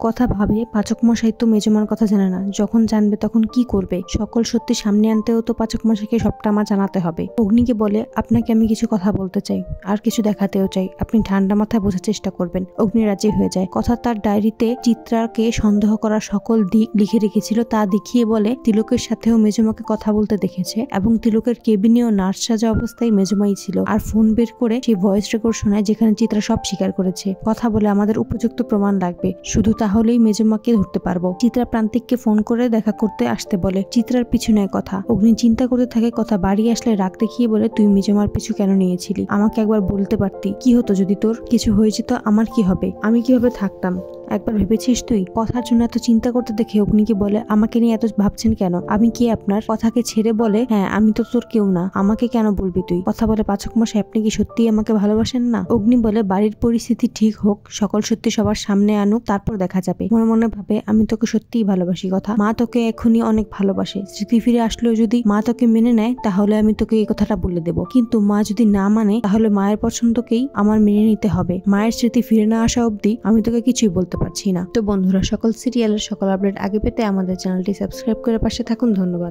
কথা ভাবে পাচক মশাই তো মেজমার কথা জানে না, যখন জানবে তখন কি করবে? সকল সত্যি সামনে আনতেও তো পাচক মশাইকে সবটা আমার জানাতে হবে। অগ্নিকে বলে, আপনাকে আমি কিছু কথা বলতে চাই, আর কিছু দেখাতেও চাই, আপনি ঠান্ডা মাথায় বোঝার চেষ্টা করবেন। অগ্নি রাজি হয়ে যায়। কথা তার ডায়েরিতে চিত্রাকে সন্দেহ করার সকল দিক লিখে রেখেছিল, তা দেখিয়ে বলে তিলকের সাথেও মেজমাকে কথা বলতে দেখেছে এবং তিলকের কেবিনেও নার্স সাজা অবস্থায় মেজমাই ছিল। আর ফোন বের করে সেই ভয়েস রেকর্ড শোনায় যেখানে চিত্রা সব স্বীকার করেছে। কথা বলে, আমাদের উপযুক্ত প্রমাণ লাগবে, শুধু তাহলেই মেজমাকে ধরতে পারবো। চিত্রা প্রান্তিককে ফোন করে দেখা করতে আসতে বলে। চিত্রার পিছু নেয় কথা। অগ্নি চিন্তা করতে থাকে। কথা বাড়ি আসলে রাগ দেখিয়ে বলে, তুই মেজমার পিছু কেন নিয়েছিলি? আমাকে একবার বলতে পারতি। কি হতো যদি তোর কিছু হয়েছে? তো আমার কি হবে? আমি কিভাবে থাকতাম? একবার ভেবেছিস তুই? কথার জন্য এত চিন্তা করতে দেখে অগ্নিকে বলে, আমাকে নিয়ে এত ভাবছেন কেন? আমি কি আপনার? কথাকে ছেড়ে বলে, হ্যাঁ আমি তো তোর কেউ না, আমাকে কেন বলবি তুই? কথা বলে, পাচক মশাই আপনি কি সত্যিই আমাকে ভালোবাসেন না? অগ্নি বলে, বাড়ির পরিস্থিতি ঠিক হোক, সকল সত্যি সবার সামনে আনুক, তারপর দেখা যাবে। মনে মনে ভাবে, আমি তোকে সত্যিই ভালোবাসি। কথা, মা তোকে এখনই অনেক ভালোবাসে। স্মৃতি ফিরে আসলেও যদি মা তোকে মেনে নেয় তাহলে আমি তোকে এই কথাটা বলে দেবো, কিন্তু মা যদি না মানে তাহলে মায়ের পছন্দকেই আমার মেনে নিতে হবে। মায়ের স্মৃতি ফিরে না আসা অবধি আমি তোকে কিছুই বলতে পারছি না। তো বন্ধুরা, সকল সিরিয়ালের সকল আপডেট আগে পেতে আমাদের চ্যানেলটি সাবস্ক্রাইব করে পাশে থাকুন। ধন্যবাদ।